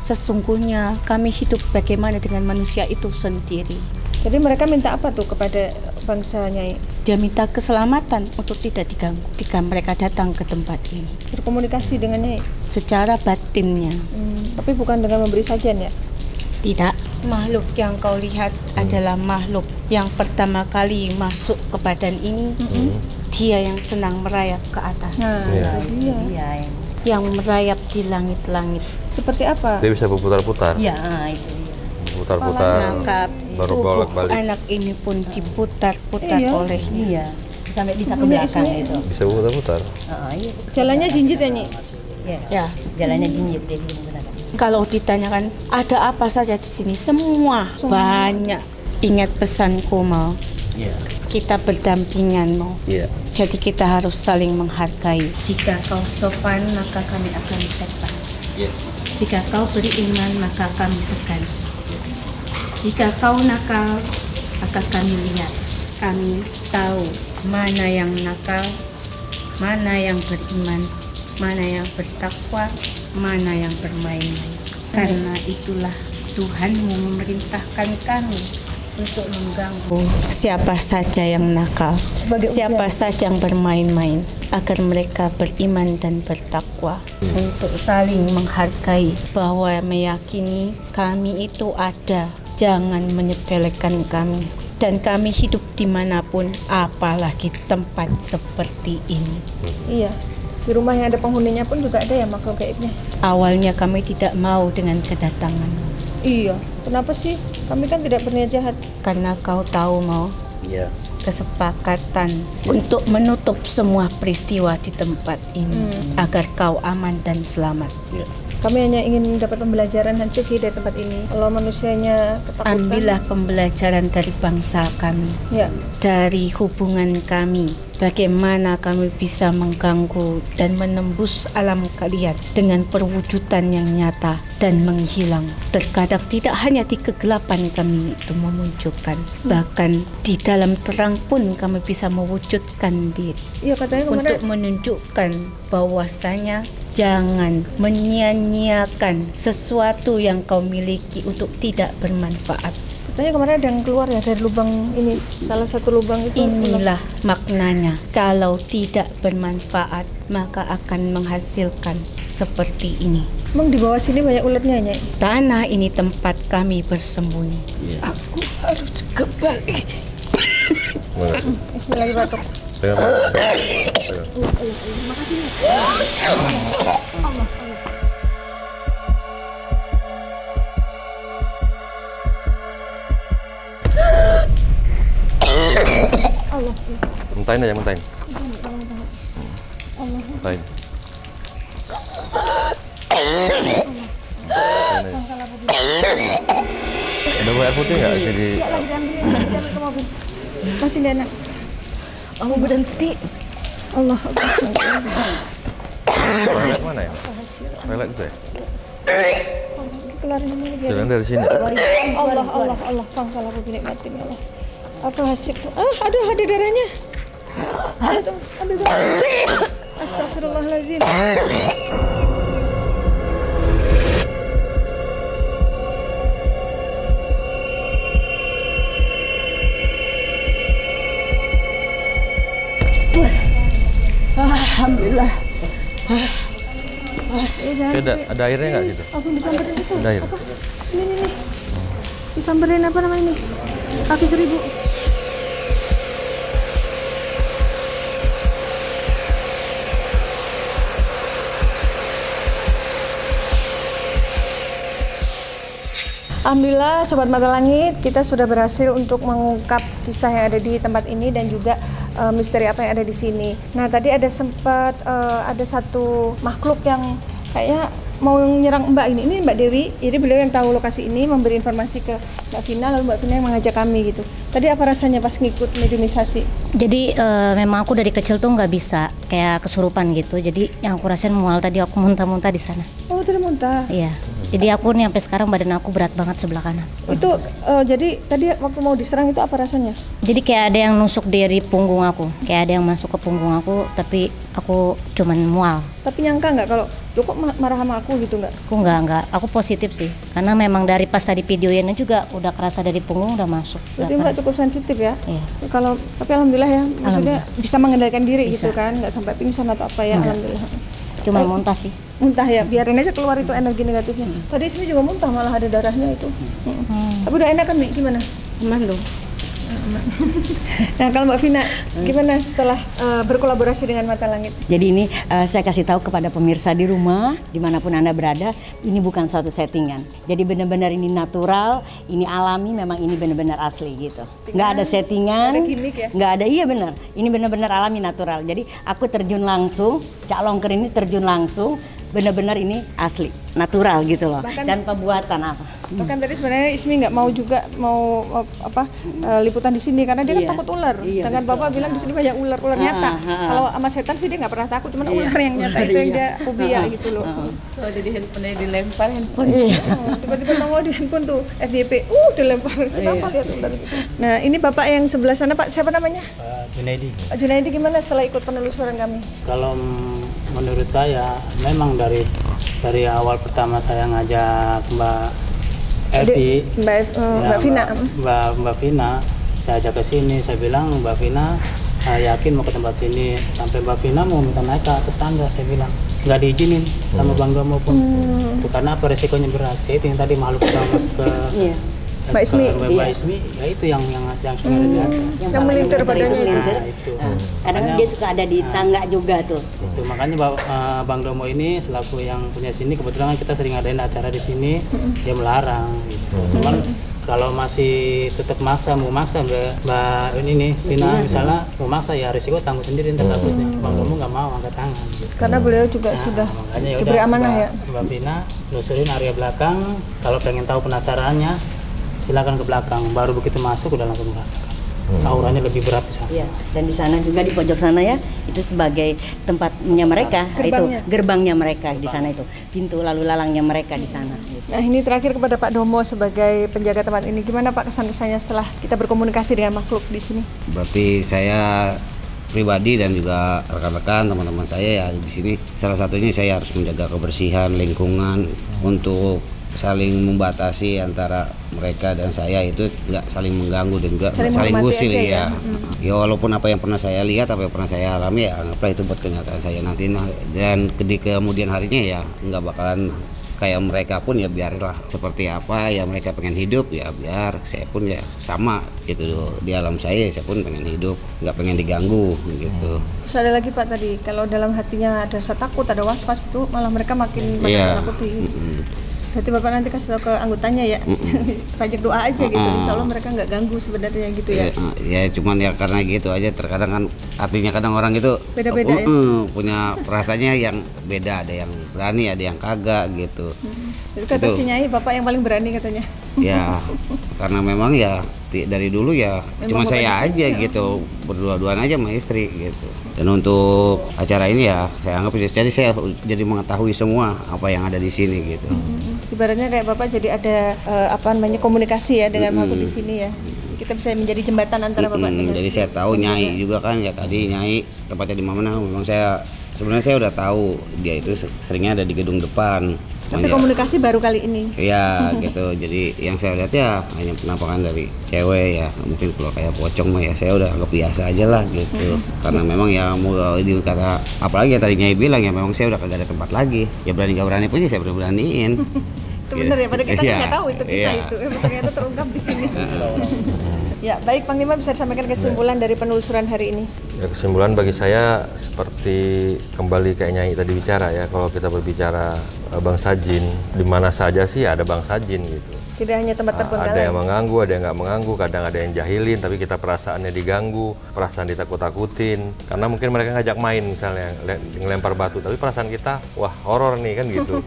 sesungguhnya kami hidup bagaimana dengan manusia itu sendiri. Jadi mereka minta apa tuh kepada bangsa Nyai? Dia minta keselamatan untuk tidak diganggu jika mereka datang ke tempat ini. Berkomunikasi dengan Nyai? Secara batinnya, Tapi bukan dengan memberi sajian ya? tidak. Makhluk yang kau lihat adalah makhluk yang pertama kali masuk ke badan ini. Dia yang senang merayap ke atas, Nah, Iya. itu dia. Iya, yang merayap di langit-langit. Seperti apa? Dia bisa berputar-putar, iya, itu dia. putar-putar, Maka baru tubuh bolak-balik. anak ini pun diputar-putar Iya. olehnya. Iya, sampai bisa ke belakang itu. Bisa putar-putar. Iya, Jalannya jinjit ya, Nyi? iya. Ya, Jalannya jinjit dia menggunakan. kalau ditanyakan ada apa saja di sini, semua banyak. Ingat pesanku mau, Iya. kita berdampingan mau. Iya. Jadi kita harus saling menghargai. Jika kau sopan, maka kami akan sopan. Iya. Jika kau beriman, maka kami segan. Jika kau nakal, maka kami lihat. Kami tahu mana yang nakal, mana yang beriman, mana yang bertakwa, mana yang bermain-main. Karena itulah Tuhanmu memerintahkan kami untuk mengganggu siapa saja yang nakal, siapa saja yang bermain-main, agar mereka beriman dan bertakwa, untuk saling menghargai, bahwa meyakini kami itu ada, jangan menyepelekan kami, dan kami hidup dimanapun, apalagi tempat seperti ini. Iya, di rumah yang ada penghuninya pun juga ada ya makhluk gaibnya. Awalnya kami tidak mau dengan kedatangan. Iya, kenapa sih? Kami kan tidak berniat jahat. Karena kau tahu mau kesepakatan untuk menutup semua peristiwa di tempat ini agar kau aman dan selamat. Kami hanya ingin dapat pembelajaran saja sih dari tempat ini. Kalau manusianya ketakutan, Ambillah pembelajaran dari bangsa kami, ya, dari hubungan kami, bagaimana kami bisa mengganggu dan menembus alam kalian dengan perwujudan yang nyata dan menghilang. Terkadang tidak hanya di kegelapan kami itu memunculkan, bahkan di dalam terang pun kami bisa mewujudkan diri. Iya, katanya kemarin Untuk menunjukkan bahwasanya jangan menyia-nyiakan sesuatu yang kau miliki untuk tidak bermanfaat. katanya kemarin ada yang keluar ya dari lubang ini, salah satu lubang itu. Inilah maknanya, kalau tidak bermanfaat maka akan menghasilkan seperti ini. Emang di bawah sini banyak ulatnya, Nyai? Tanah ini tempat kami bersembunyi. Aku harus kembali. Bismillahirrahmanirrahim. Mentahin aja, mentahin. Mentahin. Ada air putih nggak sih di? Masih di anak. Oh, berhenti. Allah. Toilet mana ya? Toilet itu ya? Keluarin ini lagi. Jalan dari sini. Allah, pangkal aku dinikmatin ya Allah. Apa hasil? Aduh, ada darahnya. Aduh, ambil darah. Astagfirullahaladzim. Alhamdulillah. Ada airnya nggak gitu? Langsung disamperin itu. Ada air. Ini. Disamperin apa namanya ini? Kaki 1000. Alhamdulillah Sobat Mata Langit, kita sudah berhasil untuk mengungkap kisah yang ada di tempat ini dan juga misteri apa yang ada di sini. Nah, tadi ada sempat ada satu makhluk yang kayaknya mau nyerang Mbak ini. Ini Mbak Dewi, jadi beliau yang tahu lokasi ini, memberi informasi ke Mbak Vina, lalu Mbak Vina yang mengajak kami gitu. Tadi apa rasanya pas ngikut mediumisasi? Jadi memang aku dari kecil tuh nggak bisa kayak kesurupan gitu. Jadi yang aku rasain mual tadi, aku muntah-muntah di sana. Oh, tadi muntah. Iya. Jadi aku nih sampai sekarang badan aku berat banget sebelah kanan. Itu jadi tadi waktu mau diserang itu apa rasanya? Jadi kayak ada yang nusuk dari punggung aku, kayak ada yang masuk ke punggung aku, tapi aku cuman mual. Tapi nyangka nggak kalau kok marah sama aku gitu nggak? Aku nggak, aku positif sih. Karena memang dari pas tadi videonya juga udah kerasa dari punggung udah masuk. Berarti Mbak cukup sensitif ya? Iya. Kalau tapi alhamdulillah ya, maksudnya bisa mengendalikan diri Bisa. gitu kan, nggak sampai pingsan atau apa ya? Enggak. Alhamdulillah. Cuma muntah sih. Muntah ya, biarin aja keluar itu energi negatifnya. Tadi Ismi juga muntah, malah ada darahnya itu. Tapi udah enak kan, Mi? Gimana? Aman dong. Nah, kalau Mbak Vina, gimana setelah berkolaborasi dengan Mata Langit? Jadi ini saya kasih tahu kepada pemirsa di rumah, dimanapun Anda berada, ini bukan suatu settingan. Jadi benar-benar ini natural, ini alami, memang ini benar-benar asli gitu. Nggak ada settingan, nggak ada gimmick ya? nggak ada, iya benar. Ini benar-benar alami, natural. Jadi aku terjun langsung, Cak Longker ini terjun langsung, benar-benar ini asli, natural gitu loh. Bahkan- Dan pembuatan apa? Bahkan tadi sebenarnya Ismi nggak mau juga liputan di sini karena dia kan takut ular. Sedangkan Bapak bilang di sini banyak ular nyata. Kalau sama setan sih dia nggak pernah takut, cuma ular yang nyata itu yang dia fobia gitu loh. Oh, jadi handphonenya dilempar Tiba-tiba nongol di handphone tuh FYP, dilempar. Kenapa lihat ular gitu? Nah ini Bapak yang sebelah sana Pak, siapa namanya? Junaidi. Pak Junaidi gimana setelah ikut penelusuran kami? Kalau menurut saya memang dari awal pertama saya ngajak Mbak Evi, Mbak Vina. Mbak Vina, saya ajak ke sini, saya bilang Mbak Vina yakin mau ke tempat sini, sampai Mbak Vina mau minta naik ke atas tangga, saya bilang nggak diizinin sama Bang Domo pun. Itu karena apa, resikonya berat, kayak itu yang tadi makhluk kita masuk ke Mbak Ismi, ya itu yang sudah ada di atas. Yang melintir badannya itu. Kadang dia suka ada di tangga juga tuh. Itu makanya Bang Domo ini selaku yang punya sini, kebetulan kita sering adain acara di sini, dia melarang. Gitu. Cuman kalau masih tetap mau maksa Mbak ini Vina misalnya mau maksa, ya risiko tanggung sendiri ntar takutnya. Bang Domo nggak mau angkat tangan. Gitu. Karena beliau juga sudah diberi amanah ya. Mbak Vina lusurin area belakang, kalau pengen tahu penasarannya silakan ke belakang, baru begitu masuk udah langsung merasakan. Auranya lebih berat di sana. Iya, dan di sana juga di pojok sana ya, itu sebagai tempatnya mereka, gerbangnya mereka di sana itu, pintu lalu lalangnya mereka di sana. Gitu. Nah ini terakhir kepada Pak Domo sebagai penjaga tempat ini, gimana Pak kesan-kesannya setelah kita berkomunikasi dengan makhluk di sini? Berarti saya pribadi dan juga rekan-rekan teman-teman saya ya di sini, salah satunya saya harus menjaga kebersihan lingkungan untuk saling membatasi antara mereka dan saya, itu nggak saling mengganggu dan juga saling gusil ya. Ya walaupun apa yang pernah saya lihat, apa yang pernah saya alami ya anggaplah itu buat kenyataan saya nanti. Dan di kemudian harinya ya nggak bakalan kayak mereka pun, ya biarlah seperti apa ya mereka pengen hidup, ya biar saya pun ya sama gitu di alam saya pun pengen hidup, nggak pengen diganggu gitu. Terus ada lagi Pak tadi, kalau dalam hatinya ada rasa takut, ada was-was, itu malah mereka makin menakuti. Berarti Bapak nanti kasih tahu ke anggotanya ya, banyak doa aja gitu, insya Allah mereka nggak ganggu sebenarnya gitu ya. Ya cuman ya karena gitu aja, terkadang kan artinya kadang orang itu beda-beda ya? Punya perasaannya yang beda, ada yang berani, ada yang kagak gitu. Jadi kata si Nyai Bapak yang paling berani katanya. Ya karena memang ya dari dulu ya memang cuma saya aja gitu, berdua-duaan aja sama istri gitu. Dan untuk acara ini ya saya anggap jadi saya jadi mengetahui semua apa yang ada di sini gitu. Ibaratnya kayak Bapak jadi ada komunikasi ya dengan makhluk di sini ya. Kita bisa menjadi jembatan antara Bapak dengan. Jadi saya tahu Nyai juga kan ya, tadi Nyai tempatnya di mana, memang saya sebenarnya saya udah tahu dia itu seringnya ada di gedung depan. Tapi komunikasi baru kali ini. Iya gitu. Jadi yang saya lihat ya hanya penampakan dari cewek ya. Mungkin kalau kayak pocong mah ya saya udah anggap biasa aja lah gitu. Karena memang ya mau dikata apalagi ya tadi Nyai bilang ya memang saya udah kagak ada tempat lagi. Ya berani gak berani pun ya saya beraniin. Itu benar ya, padahal kita nggak tahu itu kisah itu. Ternyata terungkap di sini. Ya, baik Panglima, bisa disampaikan kesimpulan dari penelusuran hari ini? Ya, kesimpulan bagi saya seperti kembali kayak Nyai tadi bicara ya, kalau kita berbicara bangsa jin, di mana saja sih ada bangsa jin gitu. Tidak hanya tempat terpenggal. Ada yang mengganggu, ada yang nggak mengganggu, kadang ada yang jahilin, tapi kita perasaannya diganggu, perasaan ditakut-takutin. Karena mungkin mereka ngajak main misalnya, ngelempar batu, tapi perasaan kita, wah horor nih kan gitu.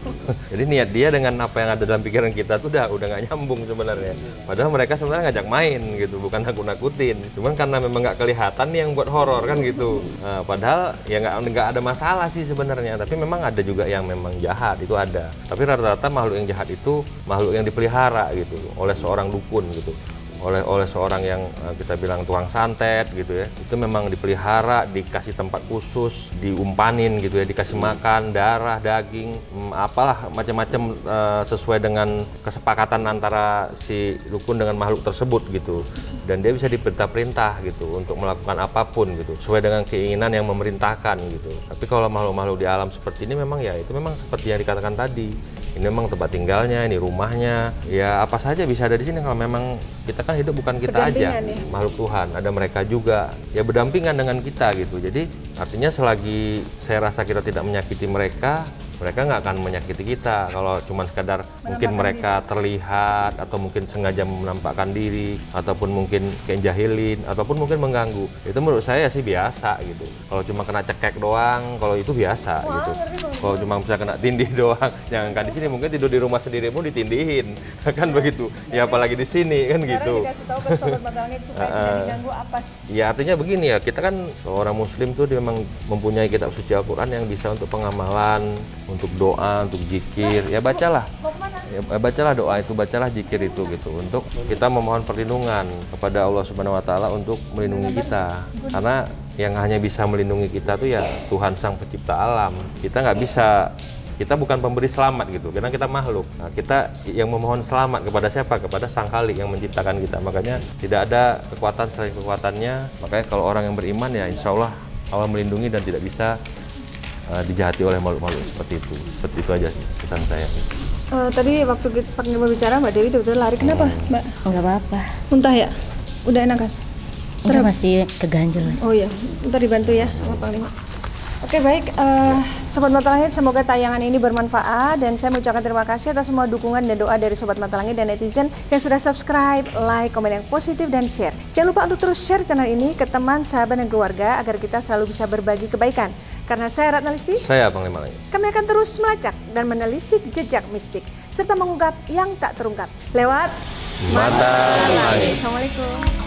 Jadi niat dia dengan apa yang ada dalam pikiran kita tuh udah nggak nyambung sebenarnya. Padahal mereka sebenarnya ngajak main gitu, bukan nakut-nakutin. Cuman karena memang nggak kelihatan nih yang buat horor kan gitu. Nah, padahal ya nggak ada masalah sih sebenarnya, tapi memang ada juga yang memang jahat, itu ada. Tapi rata-rata makhluk yang jahat itu makhluk yang dipelihara gitu oleh seorang dukun gitu, oleh seorang yang kita bilang tukang santet gitu ya. Itu memang dipelihara, dikasih tempat khusus, diumpanin gitu ya, dikasih makan darah, daging, apalah macam-macam sesuai dengan kesepakatan antara si dukun dengan makhluk tersebut gitu. Dan dia bisa diperintah-perintah gitu untuk melakukan apapun gitu sesuai dengan keinginan yang memerintahkan gitu. Tapi kalau makhluk-makhluk di alam seperti ini memang ya itu memang seperti yang dikatakan tadi. Ini memang tempat tinggalnya, ini rumahnya, ya apa saja bisa ada di sini. Kalau memang kita kan hidup bukan kita aja, ya? Makhluk Tuhan, ada mereka juga, ya berdampingan dengan kita gitu. Jadi artinya selagi saya rasa kita tidak menyakiti mereka, mereka nggak akan menyakiti kita. Kalau cuma sekadar mungkin mereka terlihat atau mungkin sengaja menampakkan diri ataupun mungkin jahilin ataupun mungkin mengganggu, itu menurut saya sih biasa gitu. Kalau cuma kena cekek doang, kalau itu biasa gitu. Kalau cuma bisa kena tindih doang, jangan kan di sini, mungkin tidur di rumah sendiri pun ditindihin kan begitu ya, apalagi di sini kan gitu. Sekarang dikasih tahu ke Sobat Mata Langit supaya tidak diganggu apa? Ya artinya begini ya, kita kan seorang muslim tuh dia memang mempunyai kitab suci Al-Quran yang bisa untuk pengamalan, untuk doa, untuk zikir. Ya bacalah, bacalah doa itu, bacalah zikir itu gitu, untuk kita memohon perlindungan kepada Allah Subhanahu Wa Taala untuk melindungi kita. Karena yang hanya bisa melindungi kita tuh ya Tuhan Sang Pencipta alam. Kita nggak bisa, kita bukan pemberi selamat gitu, karena kita makhluk. Nah, kita yang memohon selamat kepada siapa? Kepada Sang Khalik yang menciptakan kita. Makanya tidak ada kekuatan selain kekuatannya. Makanya kalau orang yang beriman ya insya Allah Allah melindungi dan tidak bisa dijahati oleh makhluk-makhluk seperti itu. Seperti itu aja pesan saya. Tadi waktu kita panggil berbicara Mbak Dewi tiba-tiba lari. Kenapa Mbak? Nggak apa-apa. Muntah ya? Udah enak kan? Udah masih keganjel. Oh iya, ntar dibantu ya sama Panglima. Oke baik, Sobat Mata Langit, semoga tayangan ini bermanfaat dan saya mengucapkan terima kasih atas semua dukungan dan doa dari Sobat Mata Langit dan netizen yang sudah subscribe, like, komen yang positif dan share. Jangan lupa untuk terus share channel ini ke teman, sahabat, dan keluarga agar kita selalu bisa berbagi kebaikan. Karena saya Ratna Listi, saya Panglima Langit. Kami akan terus melacak dan menelisik jejak mistik serta mengungkap yang tak terungkap lewat Mata Langit. Assalamualaikum.